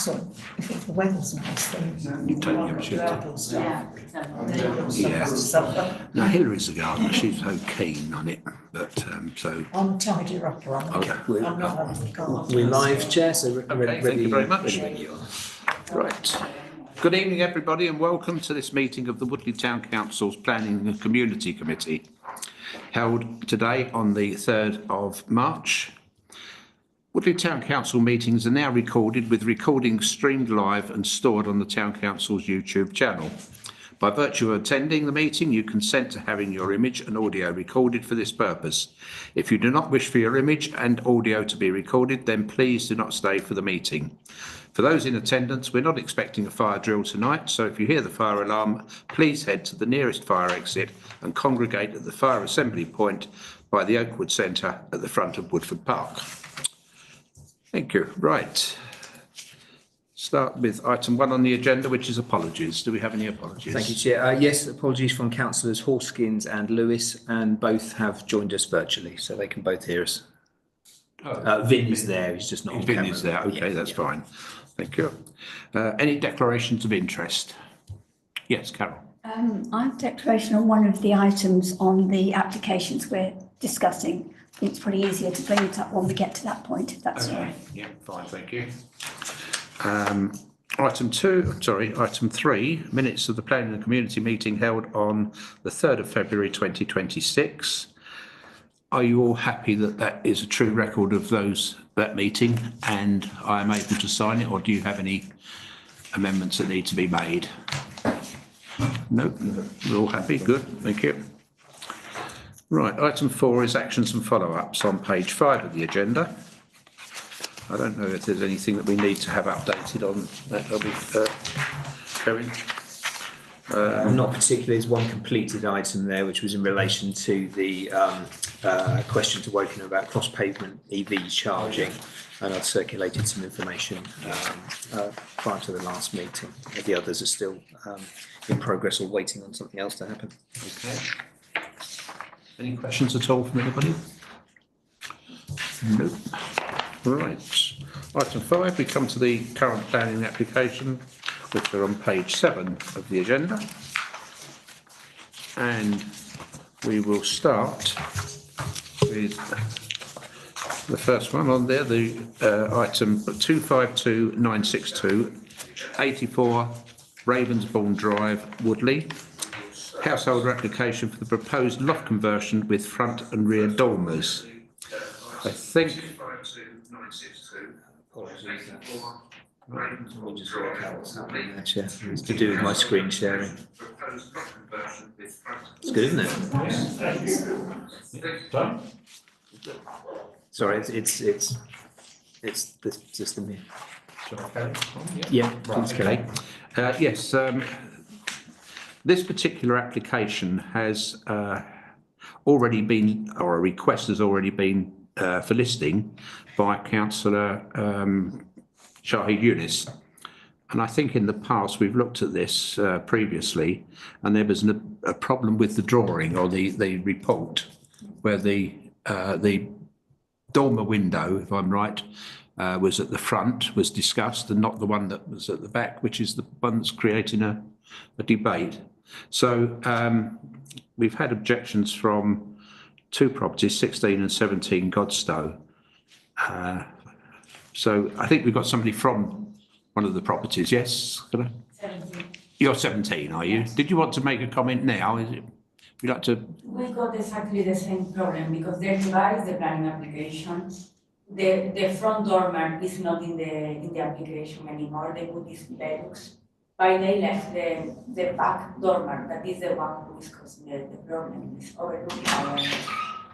So if the weather's nice, then You take the opportunity. Yeah. No, Hillary's the gardener. She's so keen on it, but so. I'm a tidy rapper. Okay. I'm not having a garden. We're live, Chair, so Okay, thank you very much. ready when you are. Right. Good evening, everybody, and welcome to this meeting of the Woodley Town Council's Planning and Community Committee, held today on the 3rd of March. Woodley Town Council meetings are now recorded, with recordings streamed live and stored on the Town Council's YouTube channel. By virtue of attending the meeting, you consent to having your image and audio recorded for this purpose. If you do not wish for your image and audio to be recorded, then please do not stay for the meeting. For those in attendance, we're not expecting a fire drill tonight, so if you hear the fire alarm, please head to the nearest fire exit and congregate at the fire assembly point by the Oakwood Centre at the front of Woodford Park. Thank you. Right. Start with item 1 on the agenda, which is apologies. Do we have any apologies? Thank you, Chair. Yes, apologies from Councillors Hawkins and Lewis, and both have joined us virtually, so they can both hear us. Vin is there, he's just not on camera. Vin is there. Okay, Yeah, that's yeah. fine. Thank you. Any declarations of interest? Yes, Carol. I have declaration on one of the items on the applications we're discussing. It's probably easier to bring it up when we get to that point, if that's all right. Yeah, fine, thank you. Item 3, minutes of the Planning and Community meeting held on the 3rd of February 2026. Are you all happy that that is a true record of that meeting and I am able to sign it, or do you have any amendments that need to be made? No, we're all happy. Good, thank you. Right, item 4 is actions and follow-ups on page 5 of the agenda. I don't know if there's anything that we need to have updated on that. Not particularly. There's one completed item there, which was in relation to the question to Wokingham about cross-pavement EV charging, and I've circulated some information prior to the last meeting. The others are still in progress or waiting on something else to happen. Okay. Any questions at all from anybody? Nope. Right. Item 5, we come to the current planning application, which are on page 7 of the agenda. And we will start with the first one on there, the item 252962, 84 Ravensbourne Drive, Woodley. Householder application for the proposed loft conversion with front and rear dormers. I think. It's to do with my screen sharing. It's good, isn't it? Sorry, it's the system here. Yeah, please carry. Okay. Yes. This particular application has already been, or a request has already been for listing by Councillor Shahid Yunus. And I think in the past we've looked at this previously, and there was a problem with the drawing or the report where the dormer window, if I'm right, was at the front, was discussed, and not the one that was at the back, which is the one that's creating a debate. So we've had objections from 2 properties, 16 and 17 Godstow. So I think we've got somebody from one of the properties. Yes? 17. You're 17, are you? Did you want to make a comment now? Is it? Would you like to? We got exactly the same problem because they revised the planning application. The front dormer is not in the application anymore. They put this Velux. But they left the back dormer, that is the one who is causing the problem. It's overlooking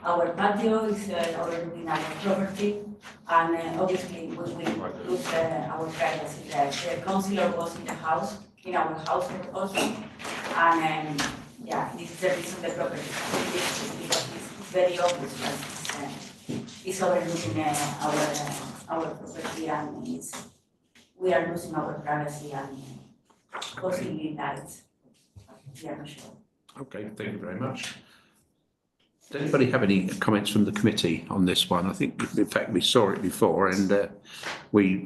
our patio, is overlooking our property, and obviously we will lose our privacy there. The councillor was in our house also, and yeah, this is the reason the property is because it's very obvious that it's overlooking our property, and we are losing our privacy and possibly lights. Yeah, sure. Okay, thank you very much. Does anybody have any comments from the committee on this one? I think, in fact, we saw it before, and we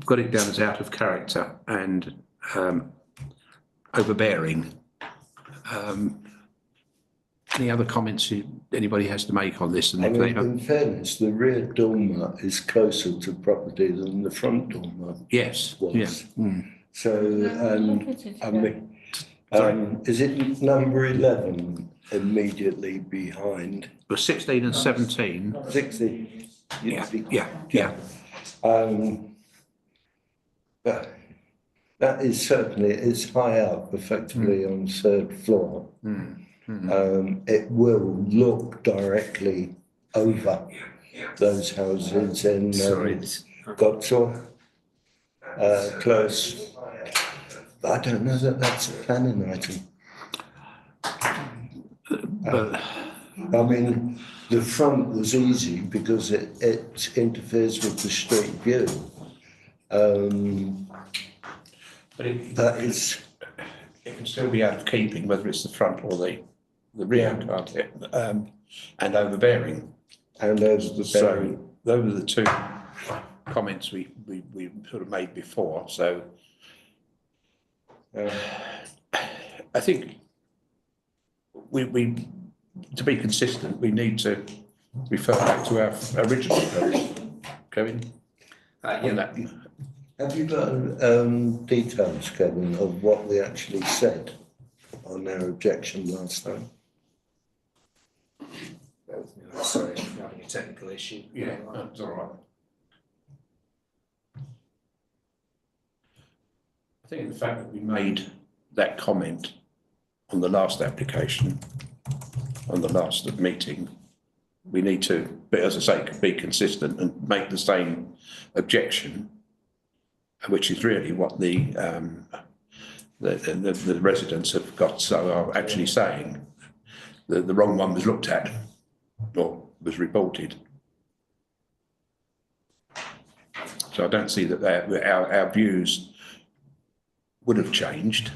got it down as out of character and overbearing. Any other comments anybody has to make on this? And I if they mean, in fairness, the rear dormer is closer to property than the front dormer yes, was. yes. So, I mean, is it number 11 immediately behind? But 16 and 17. 60? Yeah. That is certainly, it's high up, effectively on third floor. It will look directly over those houses in Godsall, Close. I don't know that that's a planning item. But I mean, the front was easy because it interferes with the street view. but That is, it can still be out of keeping, whether it's the front or the rear, can't it? And overbearing. and there's the berry. So those are the two comments we sort of made before. So I think we to be consistent, we need to refer back to our original approach. Kevin? On that. Have you got details, Kevin, of what we actually said on our objection last time? Sorry, I'm having a technical issue. Yeah, that's all right. I think the fact that we made that comment on the last application, on the last meeting, we need to, but as I say, be consistent and make the same objection, which is really what the residents have got, so are actually saying. The wrong one was looked at or was reported. So I don't see that our views would have changed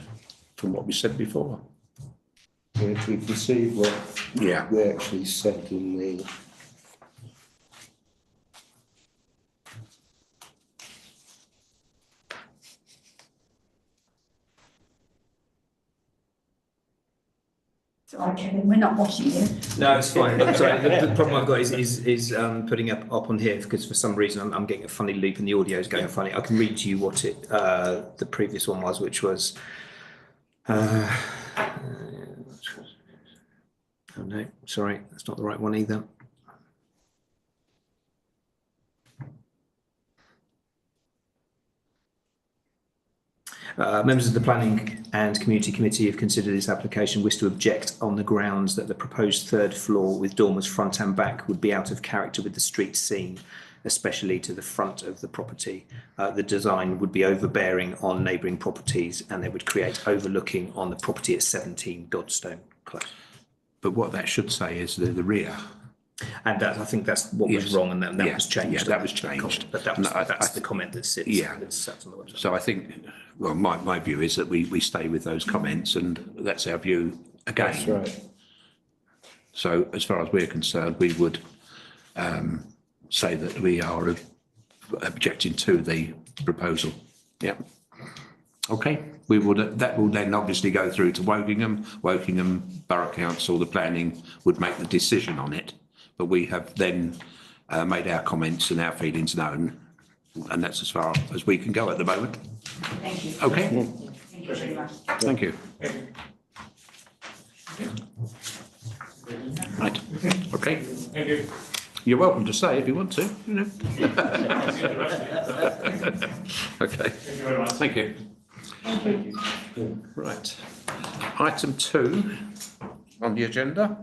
from what we said before. If we can see what Yeah. we actually said in the. Sorry, Kevin, we're not watching you. No, it's fine. I'm sorry. The problem I've got is putting up on here because for some reason I'm getting a funny loop and the audio is going funny. I can read to you what the previous one was, which was. Oh no, sorry, that's not the right one either. Members of the Planning and Community Committee have considered this application, wish to object on the grounds that the proposed third floor with dormers front and back would be out of character with the street scene, especially to the front of the property. The design would be overbearing on neighbouring properties and they would create overlooking on the property at 17 Godstone Close. But what that should say is the rear. And that, I think that's what was Yes. wrong and that Yeah, was changed. yeah, that was changed. But that was, that's the comment that sits, Yeah. that sat on the website. So I think, well, my view is that we stay with those comments and that's our view again. That's right. So as far as we're concerned, we would say that we are objecting to the proposal. Yeah. Okay, we would, that will then obviously go through to Wokingham. Wokingham Borough Council, the planning would make the decision on it. But we have then made our comments and our feelings known. And that's as far as we can go at the moment. Thank you. Okay, Thank you very much. thank you. Right, okay. Thank you. You're welcome to stay if you want to, you know. Okay, Thank you very much. thank you. Right. Item 2 on the agenda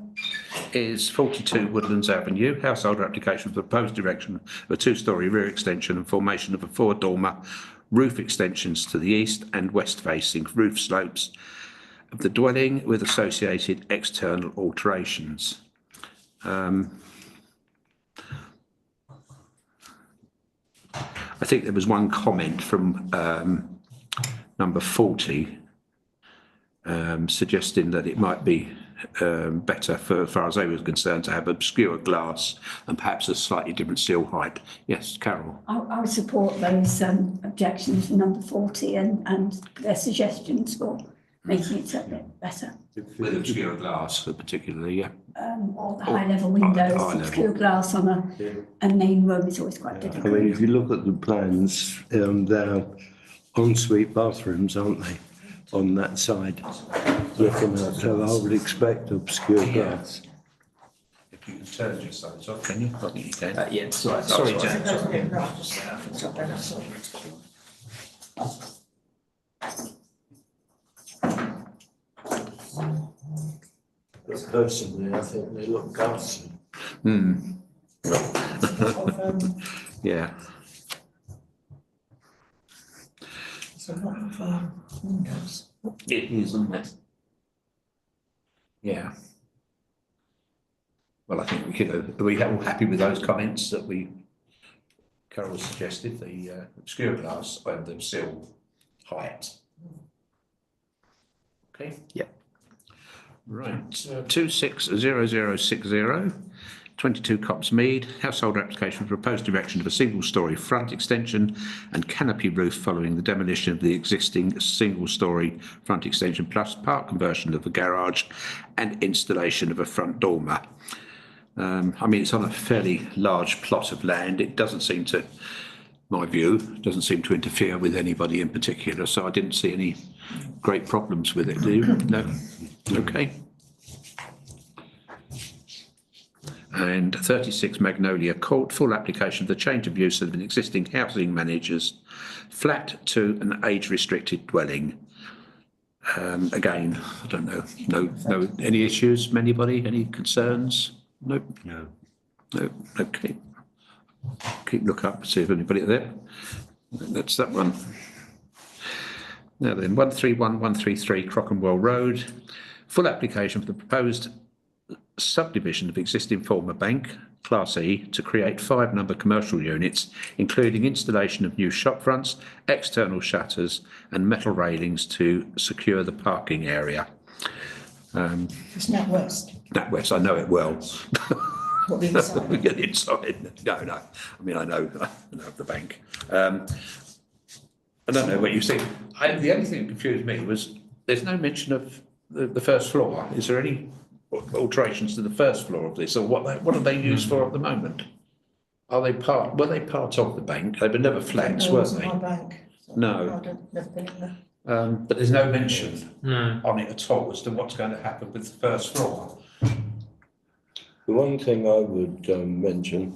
is 42 Woodlands Avenue, householder application for proposed erection of a 2-storey rear extension and formation of a 4-dormer roof extensions to the east and west facing roof slopes of the dwelling with associated external alterations. I think there was one comment from number 40 suggesting that it might be better for as far as they were concerned to have obscure glass and perhaps a slightly different sill height. Yes, Carol. I would support those objections for number 40 and their suggestions for making it a bit better. With obscure glass particularly, yeah. Or the high level windows, high level. obscure glass on a main room is always quite I difficult. mean, if you look at the plans, they're ensuite bathrooms, aren't they, on that side? Looking at, so I would expect obscure glass. If you can turn your sides off, can you? I think you can. Yeah, sorry, Sorry, sorry, Jack. That's a bit rough, just there, I think so, then that's all. But personally, I think they look ghastly. Yeah. It's a lot of windows. It is, isn't it? Yeah. Well, I think are we all happy with those comments that Carol suggested, the obscure glass and the sill height? Okay. Yeah. Right, 260060, 22 Cops Mead, household application for proposed erection of a single-storey front extension and canopy roof following the demolition of the existing single-storey front extension plus part conversion of the garage and installation of a front dormer. I mean, it's on a fairly large plot of land. It doesn't seem to, my view, doesn't seem to interfere with anybody in particular, so I didn't see any great problems with it, do you? No? Okay. And 36 Magnolia Court, full application of the change of use of an existing housing manager's flat to an age-restricted dwelling. Again, I don't know, no, any issues from anybody, any concerns? Nope. No. No, okay. Keep look up, see if anybody there. That's that one. Now then, 131133 Crockenwell Road, full application for the proposed subdivision of existing former bank, Class E, to create 5-number commercial units, including installation of new shop fronts, external shutters and metal railings to secure the parking area. It's not west, NatWest, I know it well. what the inside. We get inside. No. I mean, I know of the bank. I don't know what you see. The only thing that confused me was there's no mention of the first floor. Is there any alterations to the first floor of this, or what are they used for at the moment? Were they part of the bank? They were never flats, No, it weren't wasn't they? my bank. So No. I don't, never been in there. But there's no mention on it at all as to what's going to happen with the first floor. The one thing I would mention,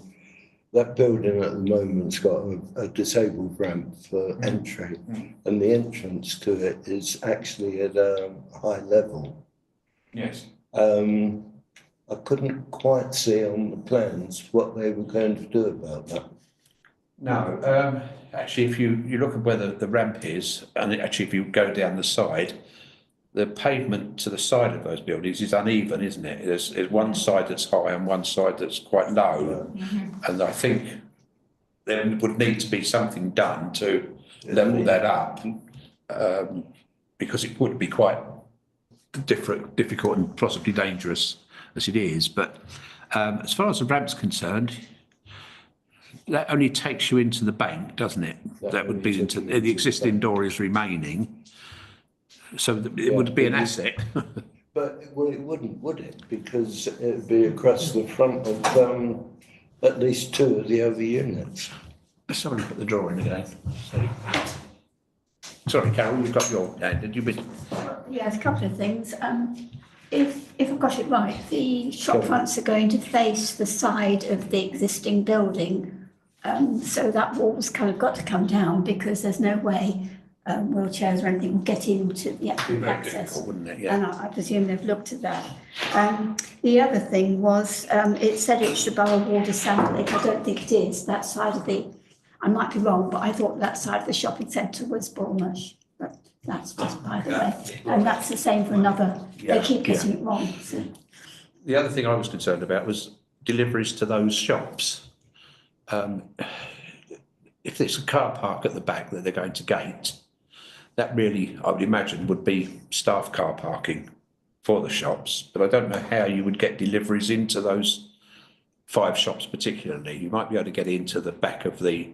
that building at the moment's got a disabled ramp for entry, and the entrance to it is actually at a high level. Yes. I couldn't quite see on the plans what they were going to do about that. No, actually, if you look at where the ramp is, and actually if you go down the side, the pavement to the side of those buildings is uneven, isn't it? There's one side that's high and one side that's quite low. And I think there would need to be something done to level that up, because it would be quite difficult and possibly dangerous as it is. But as far as the ramp's concerned, that only takes you into the bank, doesn't it? That would be into the existing door is remaining, so it would be an asset. But well, it wouldn't, would it? Because it'd be across the front of at least 2 of the other units. Let's have a look at the drawing again. Sorry, Carol, you've got your hand. Did you mean? Yes, a couple of things. If I've got it right, the shop fronts are going to face the side of the existing building. So that wall's kind of got to come down because there's no way wheelchairs or anything will get into the actual access. Wouldn't it? Yeah. And I presume they've looked at that. The other thing was, it said it's the Borough Ward Assembly. I don't think it is. That side of I might be wrong, but I thought that side of the shopping centre was Bullmarsh. But that's just by the way. And that's the same for another. They keep getting it wrong. So. The other thing I was concerned about was deliveries to those shops. If it's a car park at the back that they're going to gate, that really, I would imagine, would be staff car parking. for the shops, but I don't know how you would get deliveries into those 5 shops particularly. You might be able to get into the back of the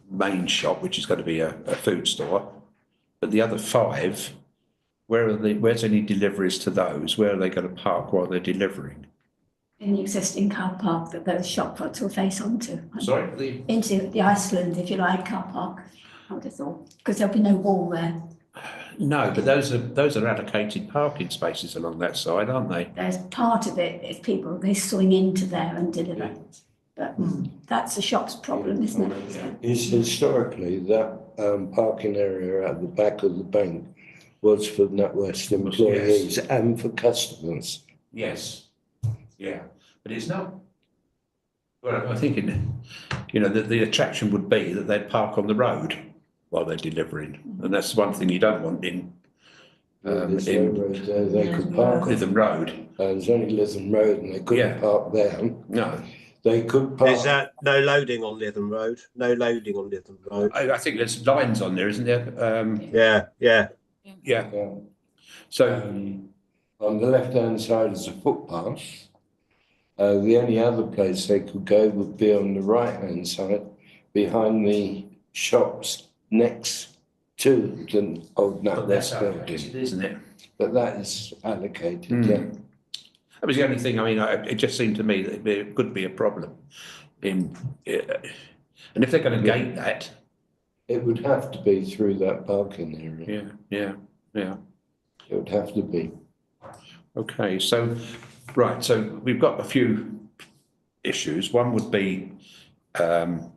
main shop, which is going to be a food store, but the other 5, where's any deliveries to those? Where are they going to park while they're delivering? In the existing car park that those shop fronts will face onto. Sorry? Into the Iceland, if you like, car park, I would have thought, because there'll be no wall there. No, but those are allocated parking spaces along that side, aren't they? There's part of it is people, they swing into there and deliver. But that's the shop's problem, isn't it? Is historically that parking area at the back of the bank was for NatWest employees and for customers. Yes. Yeah, but it's not. Well, I think the attraction would be that they'd park on the road while they're delivering, and that's one thing you don't want in There's no road there, they could park on. Lytham Road. There's only Lytham Road and they couldn't park there. No, They could park. Is that no loading on Lytham Road? No loading on Lytham Road. I think there's lines on there, isn't there? Yeah. Yeah. So On the left-hand side is a footpath. The only other place they could go would be on the right-hand side, behind the shops next to the old NatWest building. isn't it? But that is allocated, That was the only thing. I mean, it just seemed to me that it could be a problem. And if they're going to gate that, It would have to be through that parking area. yeah. It would have to be. Okay, so we've got a few issues. One would be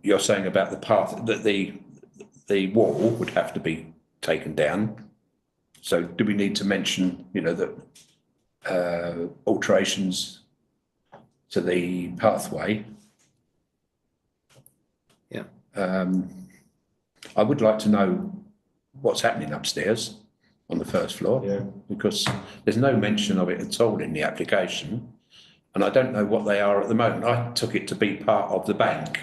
you're saying about the path that the wall would have to be taken down. So do we need to mention, that alterations to the pathway? Yeah. I would like to know what's happening upstairs on the first floor. Yeah. Because there's no mention of it at all in the application. And I don't know what they are at the moment. I took it to be part of the bank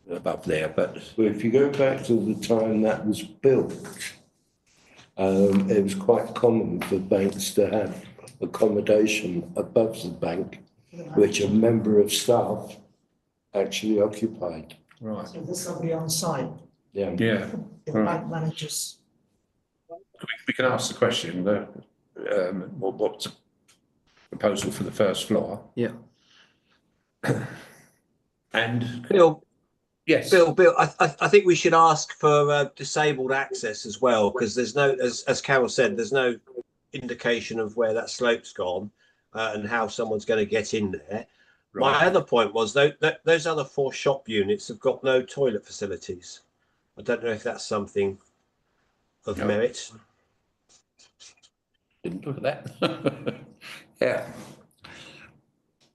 above there, but Well, if you go back to the time that was built, it was quite common for banks to have accommodation above the bank, which a member of staff actually occupied. right. So there's somebody on site, Yeah. Yeah, the Right. bank managers. we can ask the question, what's the proposal for the first floor? Yeah. And Bill, yes, Bill, I think we should ask for disabled access as well, because there's no, as Carol said, there's no indication of where that slope's gone and how someone's going to get in there. Right. My other point was those other 4 shop units have got no toilet facilities. I don't know if that's something of No. merit. didn't look at that. Yeah.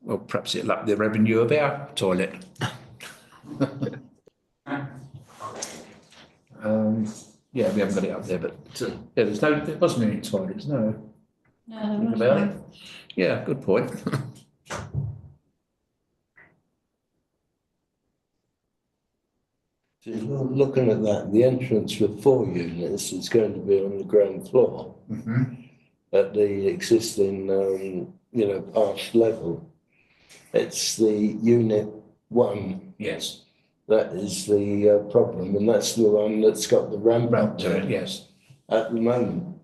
Well, perhaps it'll up the revenue of our toilet. Yeah, we haven't got it up there, but yeah, there wasn't any toilets, no. Think about it. Yeah, good point. So looking at that, the entrance for 4 units is going to be on the ground floor at the existing, past level. It's the unit 1 Yes, that is the problem, and that's the one that's got the ramp ramp up to there it, yes. at the moment.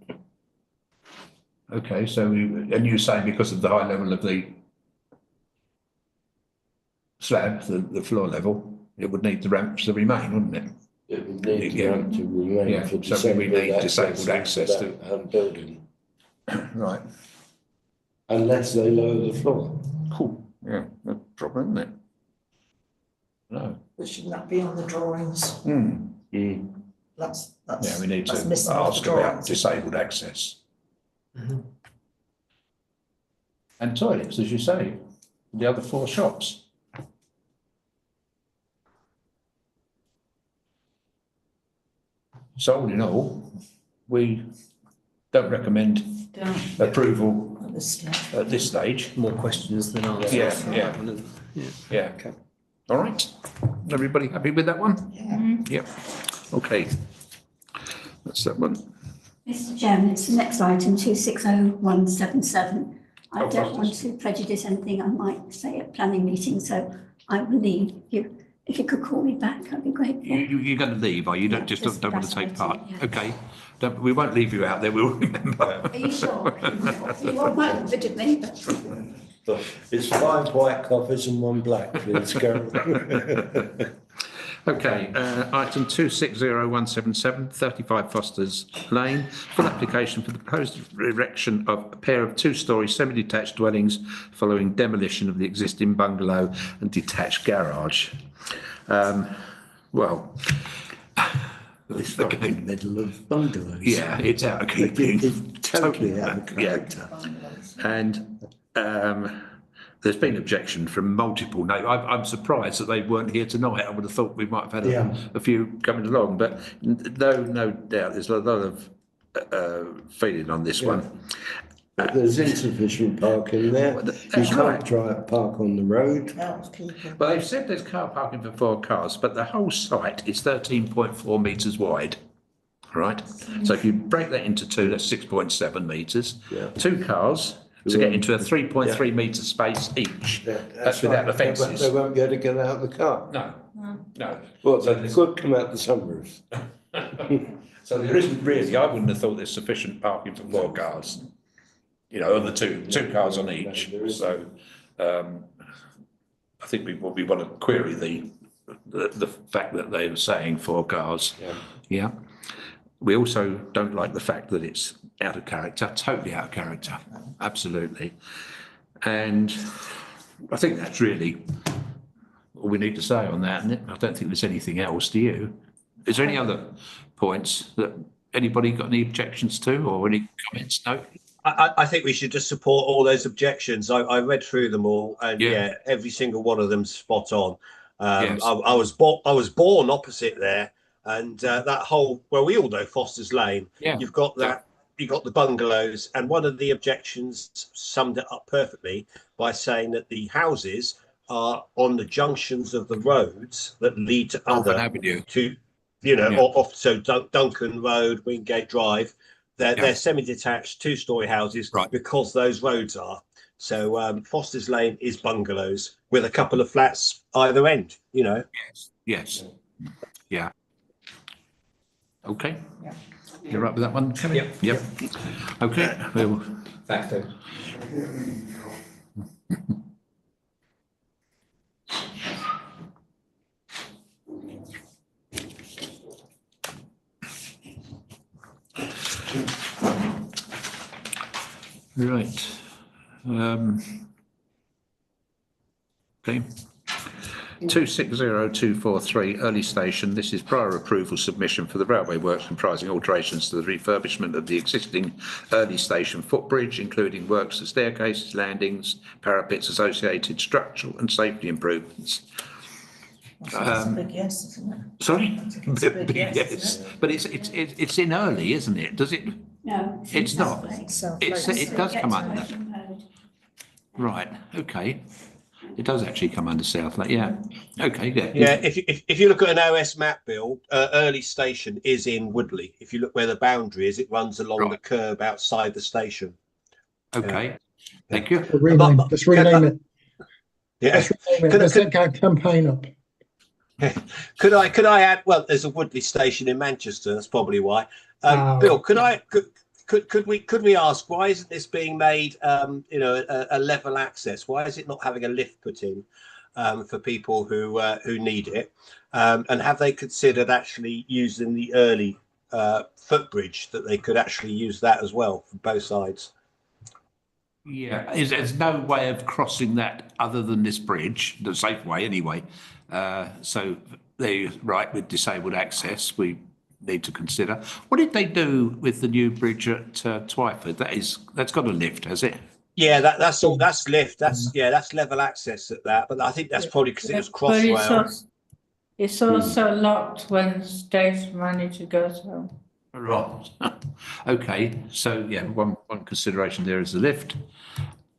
Okay, so and you're saying because of the high level of the slab, the floor level, it would need the ramps to remain, wouldn't it? It would need the Yeah. ramp to remain Yeah, for so we need disabled access to that building, Right. unless they lower the floor. Cool. Yeah, no problem, isn't it? No. But shouldn't that be on the drawings? That's, Yeah, we need that's to missing off the ask about drawings. disabled access. And toilets, as you say, the other 4 shops. So all in all, we don't recommend approval At this stage. at this stage. More questions than answers. Yeah. Yeah. Okay. All right. Everybody happy with that one? Yeah. Yep. Okay. That's that one. Mr Chairman, it's the next item, 260177. I don't want to prejudice anything I might say at planning meeting, so I will leave you. If you could call me back, I'd be grateful. You're going to leave, are you? Yeah, Don't just just don't want to take that's part. item, yeah. Okay. We won't leave you out there. We'll remember. Are you sure? You won't mind rid of me, but But it's 5 white coffees and 1 black, please, Carol. Okay, item 260177, 35 Foster's Lane, full application for the proposed erection of a pair of 2-storey semi-detached dwellings following demolition of the existing bungalow and detached garage. Well, It's right in the middle of bungalows. yeah, it's out of keeping. It's totally out of Yeah. character. And there's been objection from multiple neighbours. I'm surprised that they weren't here tonight. I would have thought we might have had a few coming along, but no doubt there's a lot of feeling on this one. But there's insufficient parking there. You That's can't right. park on the road. Well, they've said there's car parking for 4 cars, but the whole site is 13.4 metres wide. Right? So if you break that into 2, that's 6.7 metres. Yeah. 2 cars to get into a 3.3 metre space each. Yeah, That's without the right. fences. They won't be able to get out of the car. No, no. Well, they could come out the sunroof. So there isn't really, I wouldn't have thought there's sufficient parking for 4 cars. You know, on the two cars on each. So I think we want to query the fact that they were saying 4 cars. Yeah. We also don't like the fact that it's out of character, totally out of character, absolutely. And I think that's really all we need to say on that. And I don't think there's anything else, do you? Is there any other points that anybody got any objections to or any comments? No? I think we should just support all those objections. I read through them all, and yeah, every single one of them's spot on. Yes. I was born opposite there, and that whole, well, we all know Foster's Lane. Yeah. You've got that. You've got the bungalows, and one of the objections summed it up perfectly by saying that the houses are on the junctions of the roads that lead to other Avenue. to, you know, off. So Duncan Road, Wingate Drive. They're semi-detached 2-storey houses, right, because those roads are. So Foster's Lane is bungalows with a couple of flats either end, you know. Yes. Yeah. Okay. Yeah. You're right with that one, Kevin? Yep. Okay. We'll... Facto. Right. Okay. 260243 Early Station. This is prior approval submission for the railway works comprising alterations to the refurbishment of the existing Early Station footbridge, including works to staircases, landings, parapets, associated structural and safety improvements. That's a big yes, isn't it? Sorry? It's a big yes, Yes. isn't it? But it's in early, isn't it? Does it? no. It's not. So, It does come under. Road. Right. Okay. It does actually come under South Lake. Yeah. Okay. Yeah. Yeah, if you look at an OS map, Bill, Early Station is in Woodley. If you look where the boundary is, it runs along the curb outside the station. Okay. Thank you. Just rename it. Yeah. Just rename it. Let's get a campaign up. Could I add? Well, there's a Woodley station in Manchester. That's probably why. Bill, could we ask why isn't this being made, a level access? Why is it not having a lift put in for people who need it? And have they considered actually using the early footbridge, that they could actually use that as well for both sides? Yeah. There's no way of crossing that other than this bridge, the safe way anyway. So they're right with disabled access. We need to consider. What did they do with the new bridge at Twyford? That's got a lift, has it? Yeah, that's all. That's lift. That's level access at that. But I think that's probably because it was Crossrail. It's also locked when station to go home. Right. Okay. So yeah, one consideration there is the lift.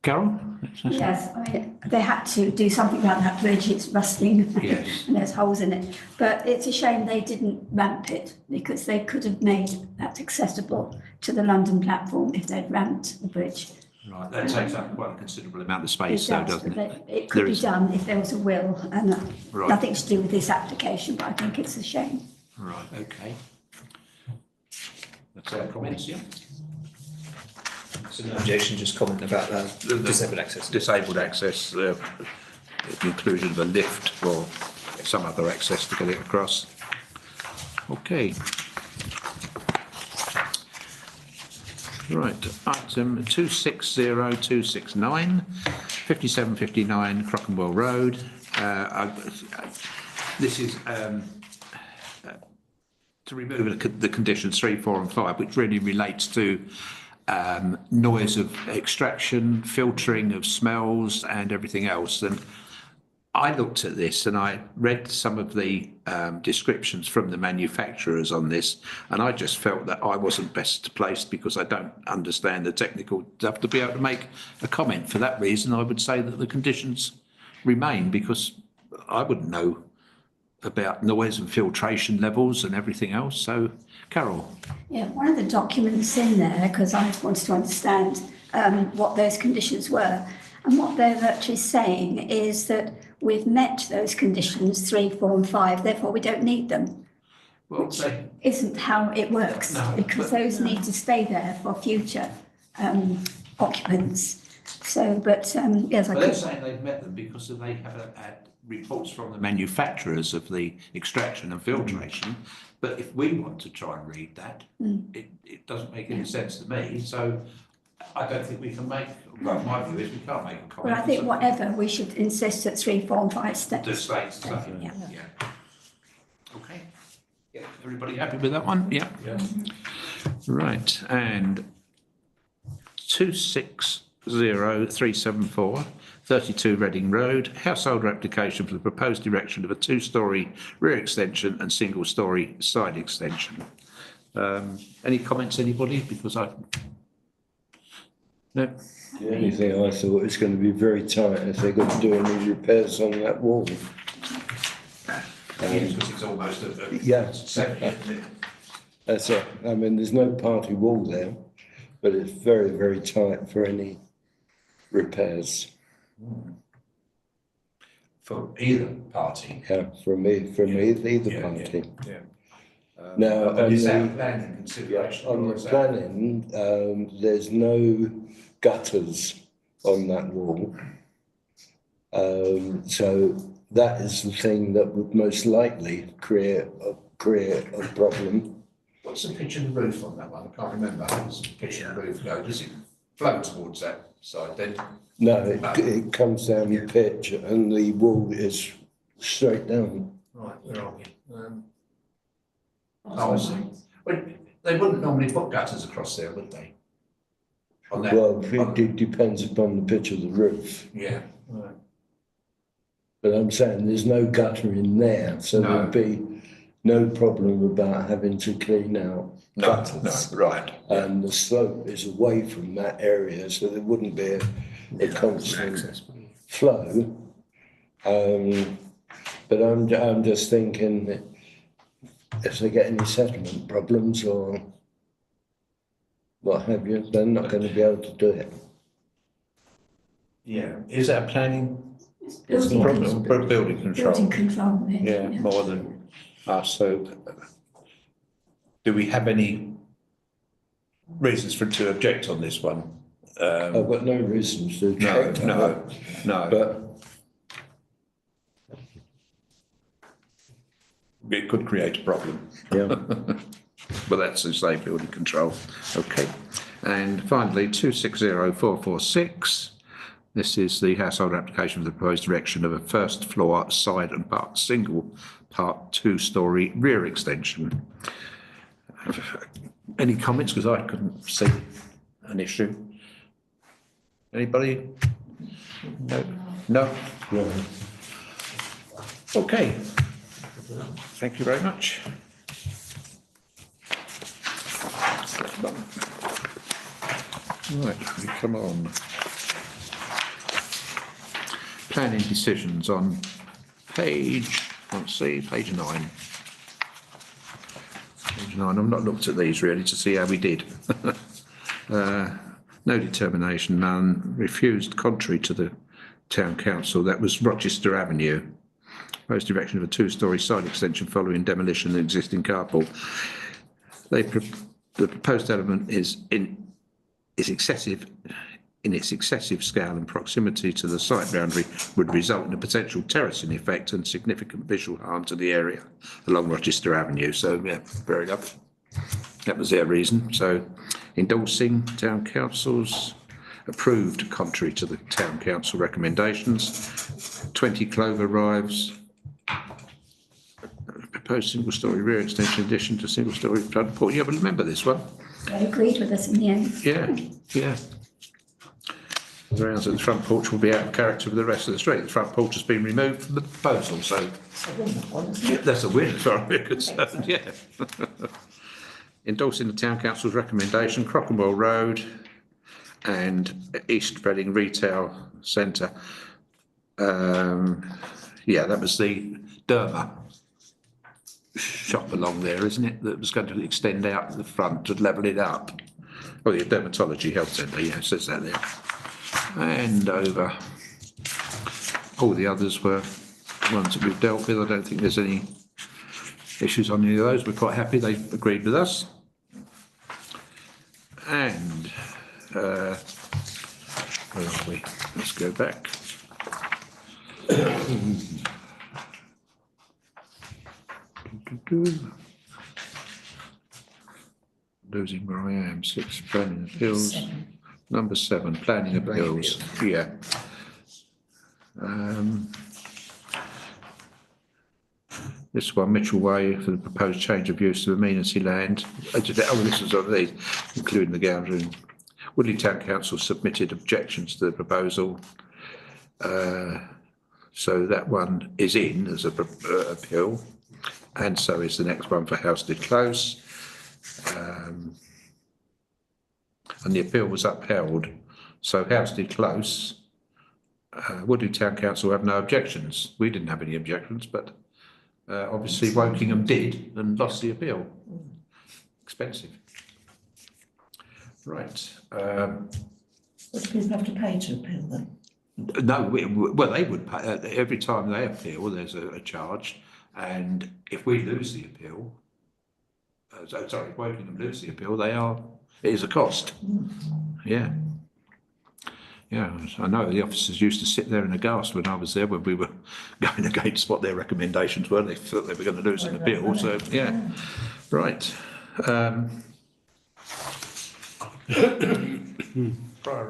Carol? Yes, I mean, they had to do something about that bridge, it's rusting Yes. and there's holes in it. But it's a shame they didn't ramp it because they could have made that accessible to the London platform if they'd ramped the bridge. Right, that takes up quite a considerable amount of It space though, does, doesn't but it? it There could be is- done if there was a will and Right. nothing to do with this application, but I think it's a shame. Right, okay. That's our comments, yeah? So no objection, just comment about The- disabled access. Disabled access, the inclusion of a lift or some other access to get it across. Okay. Right, item 260269, 5759 Crockenwell Road. This is to remove the conditions 3, 4 and 5, which really relates to noise of extraction, filtering of smells and everything else. And I looked at this and I read some of the descriptions from the manufacturers on this, and I just felt that I wasn't best placed because I don't understand the technical stuff to be able to make a comment. For that reason, I would say that the conditions remain because I wouldn't know about noise and filtration levels and everything else. So, Carol. Yeah, one of the documents in there, because I wanted to understand what those conditions were, and what they're actually saying is that we've met those conditions 3, 4 and 5, therefore we don't need them. Well, Which isn't how it works, No, because but- those need to stay there for future occupants. So, but yes, I But they're could, saying they've met them because they have had reports from the manufacturers of the extraction and filtration. But if we want to try and read that, it doesn't make any sense to me. So I don't think we can make, well, my view is we can't make a comment. well, I think whatever, we should insist that 3, 4 and 5 The steps. states, stuff. Yeah. Okay. Yeah, everybody happy with that one? Yeah. Right, and 260374, 32 Reading Road, householder application for the proposed erection of a 2-storey rear extension and single-storey side extension. Any comments, anybody? Because no. The only thing I thought is going to be very tight if they're going to do any repairs on that wall. Yes, because it's almost a Yeah. seven, isn't it? That's it. I mean, there's no party wall there, but it's very, very tight for any repairs. For either party. Yeah, from either Yeah, party. Yeah. Now, But on is that the, planning consideration? on or the is that- planning, there's no gutters on that wall. So that is the thing that would most likely create a problem. What's the pitch of the roof on that one? I can't remember. How does the pitch of the roof go? Does it flow towards that side then? No, it comes down the pitch and the wall is straight down. Right, where are we? Oh, I see. Well, they wouldn't normally put gutters across there, would they? On that? Well, it depends upon the pitch of the roof. Yeah. Right. But I'm saying there's no gutter in there, so No. there'd be no problem about having to clean out gutters. right. And the slope is away from that area, so there wouldn't be a constant flow. But I'm just thinking that if they get any settlement problems or what have you, they're not going to be able to do it. Yeah. Is that planning? Building Problem, control. building control. Building control, Yeah, more than us. So do we have any reasons to object on this one? I've got no reasons to No, object. no, no. But It could create a problem. yeah, But that's to say building control. Okay. And finally, 260446. This is the household application for the proposed erection of a first floor side and part single part 2-storey rear extension. Any comments? Because I couldn't see an issue. Anybody? No? No? no. Okay. Thank you very much. Right, we come on. planning decisions on page, let's see, page 9. Page 9, I've not looked at these really to see how we did. No determination, none. Refused, contrary to the town council. That was Rochester Avenue. Proposed erection of a 2-storey side extension following demolition of the existing carpool. The proposed element is excessive in its excessive scale and proximity to the site boundary would result in a potential terracing effect and significant visual harm to the area along Rochester Avenue. So, yeah, fair enough. That was their reason. So, endorsing town councils, approved contrary to the town council recommendations. 20 Clover Rives, proposed single-storey rear extension addition to single-storey front porch. Yeah, but remember this one. They agreed with us in the end. Yeah. The grounds that the front porch will be out of character with the rest of the street. The front porch has been removed from the proposal, so that's a win as far as we're concerned, yeah. Endorsing the town council's recommendation, Crockenwell Road and East Reading Retail Centre. Yeah, that was the Derma shop along there, isn't it? That was going to extend out the front to level it up. Oh, the Dermatology Health Centre, yeah, it says that there. And over. All the others were ones that we've dealt with. I don't think there's any issues on any of those. We're quite happy they agreed with us. And where are we? Let's go back. Losing where I am. 6 planning appeals. Number 7 planning appeals. Yeah. This one, Mitchell Way, for the proposed change of use of amenity land. Oh, this was on these, including the Goundry. Woodley Town Council submitted objections to the proposal. So that one is in as a appeal, and so is the next one for Housestead Close. And the appeal was upheld. So Housestead Close, Woodley Town Council have no objections. We didn't have any objections, but obviously Wokingham did and lost the appeal. Expensive. Right. Would people have to pay to appeal then? No, well, they would pay. Every time they appeal, there's a charge. And if we lose the appeal, sorry, if Wokingham lose the appeal, it is a cost. Yeah. Yeah, I know the officers used to sit there in a gasp when I was there when we were going against what their recommendations were. They thought they were going to lose an appeal. So, yeah. Right. Prior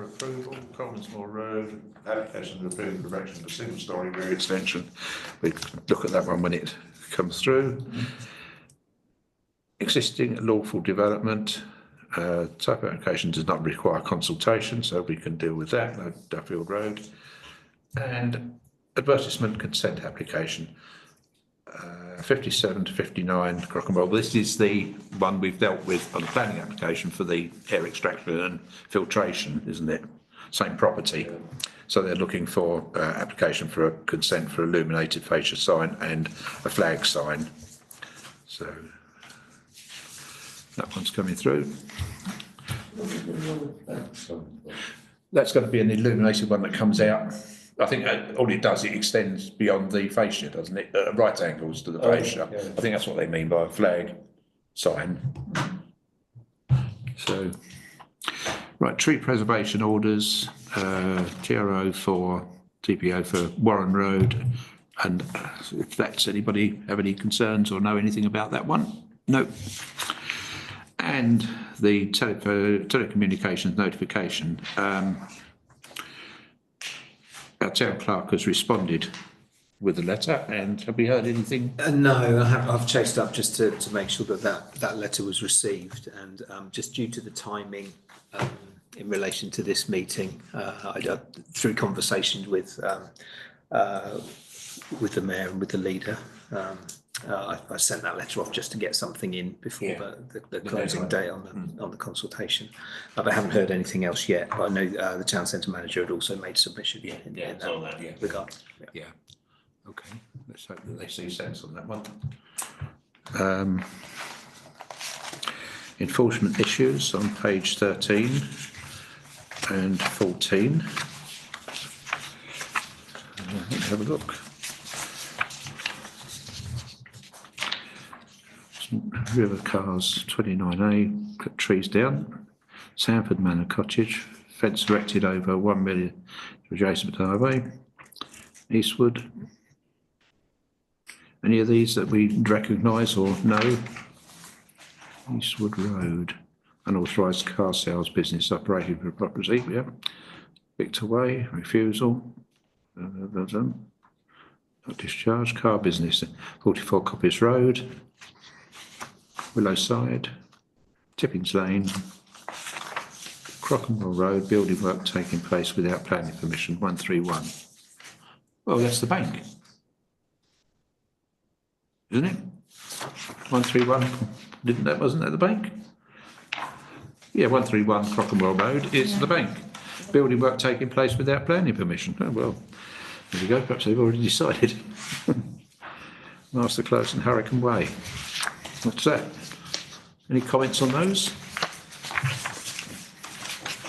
approval, Collinsmore Road, application to approve the erection of a single-storey rear extension. We look at that one when it comes through. Existing lawful development. Type application does not require consultation, so we can deal with that. No Duffield Road. And advertisement consent application. 57 to 59 Crockenwell. This is the one we've dealt with on the planning application for the air extraction and filtration, isn't it? Same property. So they're looking for application for a consent for illuminated fascia sign and a flag sign. So that one's coming through. That's going to be an illuminated one that comes out. I think all it does, it extends beyond the fascia, doesn't it? Right angles to the fascia. Yeah. I think that's what they mean by a flag sign. So, right, tree preservation orders, TRO for TPO for Warren Road. And if that's anybody have any concerns or know anything about that one? No. And the telecommunications notification. Our town clerk has responded with a letter, and have we heard anything? No, I've chased up just to make sure that letter was received, and just due to the timing in relation to this meeting, through conversations with the mayor and with the leader, I sent that letter off just to get something in before Yeah. the closing date on the consultation. But I haven't heard anything else yet. But I know the town centre manager had also made submission in that regard. Yeah. Okay, let's hope that they see sense on that one. Enforcement issues on page 13 and 14. Let's have a look. River Cars 29A, cut trees down. Sanford Manor Cottage, fence erected over 1 million adjacent to the highway. Eastwood. Any of these that we recognise or know? Eastwood Road, unauthorised car sales business operating for property, yeah. Victor Way, refusal. Not discharged, car business, 44 Coppice Road. Willow Side, Tippings Lane, Crockenwell Road, building work taking place without planning permission, 131. Well, that's the bank, isn't it? 131, wasn't that the bank? Yeah, 131 Crockenwell Road is the bank. Building work taking place without planning permission. Oh, well, there you go, perhaps they've already decided. Master Close and Hurricane Way. What's that? Any comments on those?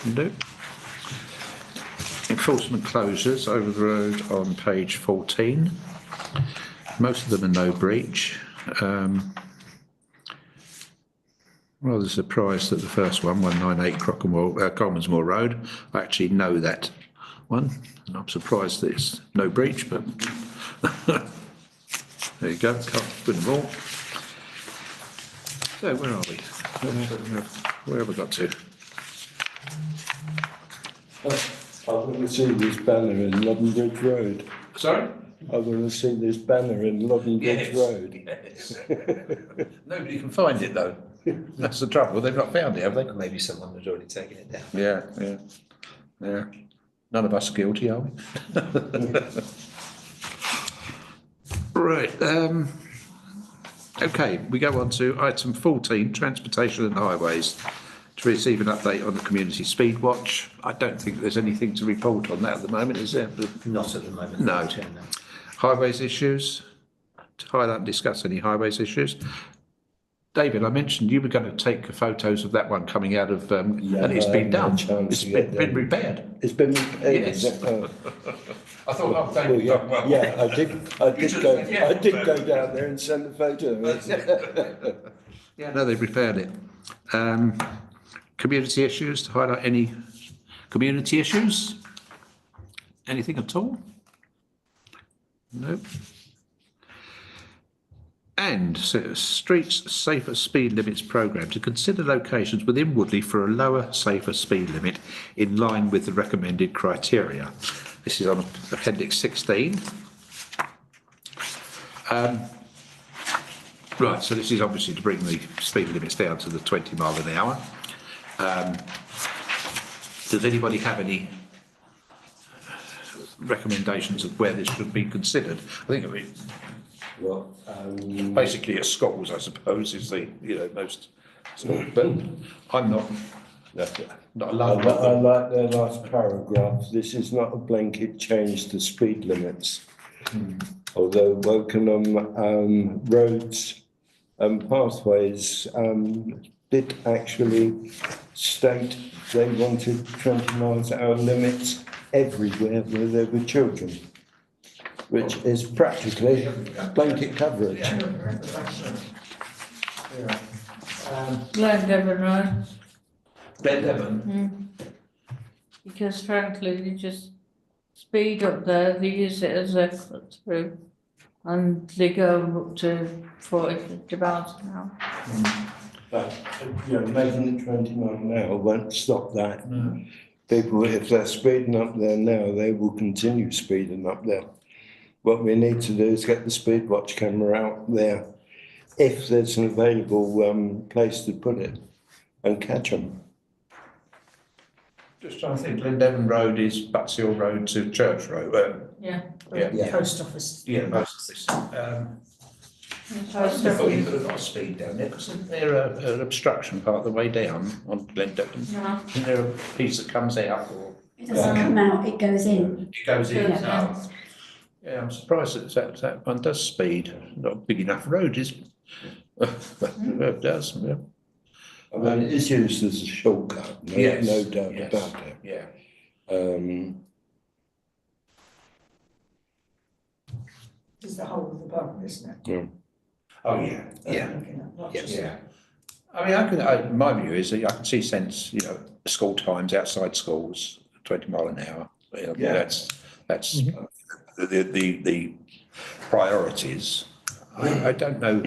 No. Enforcement closures over the road on page 14. Most of them are no breach. Rather surprised that the first one, 198 Commonsmore Road, I actually know that one, and I'm surprised that it's no breach, but there you go, can't win them all. So where are we? Where have we got to? I want to see this banner in London Bridge Road. Sorry? I want to see this banner in London Bridge Road. Yes. Nobody can find it though. That's the trouble. They've not found it, have they? Maybe someone had already taken it down. Yeah. None of us are guilty, are we? Right. Okay, we go on to item 14, transportation and highways. To receive an update on the community speed watch. I don't think there's anything to report on that at the moment, is there? Not at the moment. No. Chair, no. Highways issues. To highlight and discuss any highways issues. David, I mentioned you were going to take photos of that one coming out of, and it's been done. It's been repaired. It's been repaired. Yes. Is it? I thought, oh, David, Yeah, I did go down there and send a photo of it. Yeah, no, they've repaired it. Community issues, to highlight any community issues? Anything at all? Nope. And so, Streets Safer Speed Limits Programme to consider locations within Woodley for a lower, safer speed limit in line with the recommended criteria. This is on Appendix 16. Right, so this is obviously to bring the speed limits down to the 20 mile an hour. Does anybody have any recommendations of where this should be considered? I think it would be basically at schools, I suppose, is the most. But I'm not alone. I like their last paragraph. This is not a blanket change to speed limits. Although Wokingham roads and pathways did actually state they wanted 20 miles an hour limits everywhere where there were children, which is practically blanket coverage. Glen Devon Road. Glen Devon? Because frankly, they just speed up there, they use it as a cut through, and they go up to 40, 50 miles an hour. But, making it 20 miles an hour won't stop that. People, if they're speeding up there now, they will continue speeding up there. What we need to do is get the speed watch camera out there, if there's an available place to put it, and catch them. Just trying to think, Glen Devon Road is Butts Hill Road to Church Road. Yeah. Yeah. Post office. Yeah, most of this. So I it's thought you could have got a speed down there, because isn't there an obstruction part of the way down on Glendon? no. Isn't there a piece that comes out or It doesn't come out, it goes in. it goes in? Yeah. Oh. Yeah, I'm surprised that one does speed. Not a big enough road, is it? It does, yeah. I mean, it is used as a shortcut, Yes, no doubt yes. about it. Yeah. It's the whole of the borough, isn't it? Oh, yeah. Yeah. Not Yes. just- Yeah. I mean, my view is that I can see sense, school times outside schools, 20 mile an hour. Yeah. That's the priorities. I don't know,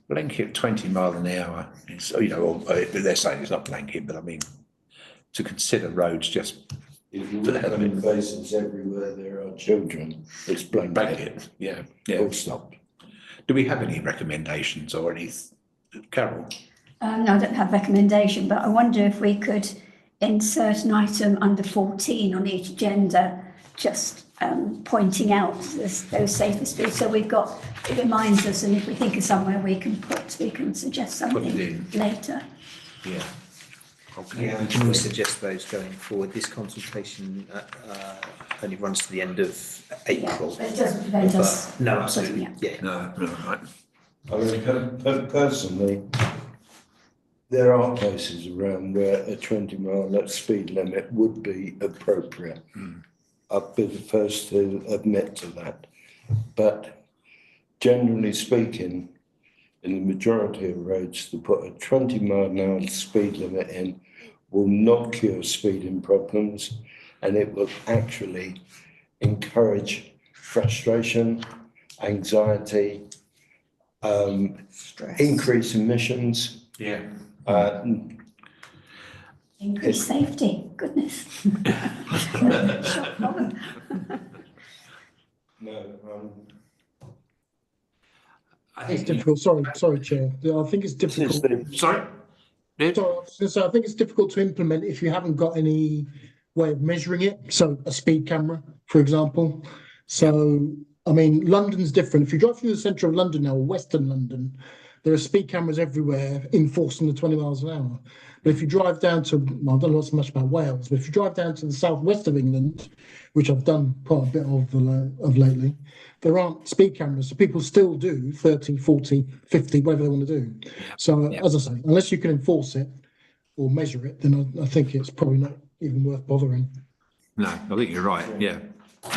blanket 20 mile an hour is, or they're saying it's not blanket, but I mean, to consider roads just If you look at places everywhere there are children, it's blanket, blanket, yeah, yeah. full stop. Do we have any recommendations or any, Carol? No, I don't have recommendation, but I wonder if we could insert an item under 14 on each agenda, just pointing out those safer streets. So it reminds us, and if we think of somewhere we can suggest Put it something in. later. Yeah. Okay. Yeah, we can always suggest those going forward. This consultation only runs to the end of April. But it doesn't prevent us. But no, absolutely, yeah. No, right. I mean, personally, there are places around where a 20-mile speed limit would be appropriate. I'd be the first to admit to that. But generally speaking, in the majority of roads, to put a 20-mile-an-hour speed limit in will not cure speeding problems, and it will actually encourage frustration, anxiety, increase emissions. Yeah. Increase safety, goodness. Shock problem. It's difficult, sorry, Chair. I think it's difficult. Sorry? Yeah. So I think it's difficult to implement if you haven't got any way of measuring it. So a speed camera, for example. So, I mean, London's different. If you drive through the centre of London now, or Western London, there are speed cameras everywhere enforcing the 20 miles an hour. But if you drive down to, well, I don't know so much about Wales, but if you drive down to the southwest of England, which I've done quite a bit of lately, there aren't speed cameras. So people still do 30, 40, 50, whatever they want to do. So as I say, unless you can enforce it or measure it, then I think it's probably not even worth bothering. No, I think you're right. Yeah,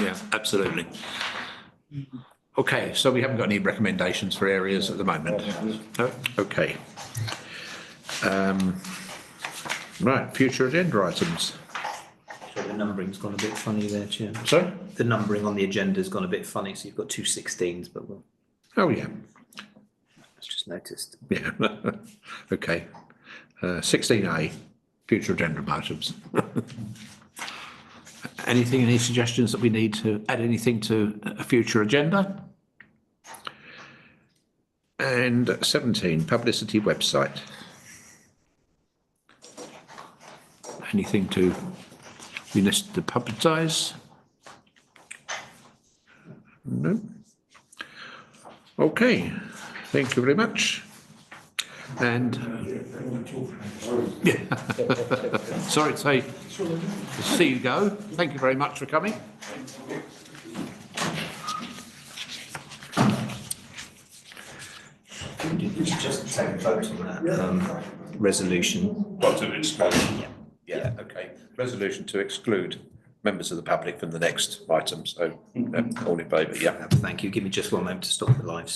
yeah, absolutely. Okay, so we haven't got any recommendations for areas at the moment. No? Okay. Right, future agenda items. So the numbering's gone a bit funny there, Chair. Sorry? The numbering on the agenda's gone a bit funny, so you've got two 16s, but we'll Oh, yeah, just noticed. yeah. Okay. 16A, future agenda items. Any suggestions that we need to add anything to a future agenda? And 17, publicity website. Anything we need to publicise? No. Okay, thank you very much. And sorry to see you go. Thank you very much for coming. Just take a vote on that resolution. What, to exclude? Yeah, okay. Resolution to exclude members of the public from the next item. So all in favour, yeah. Thank you. Give me just one moment to stop the live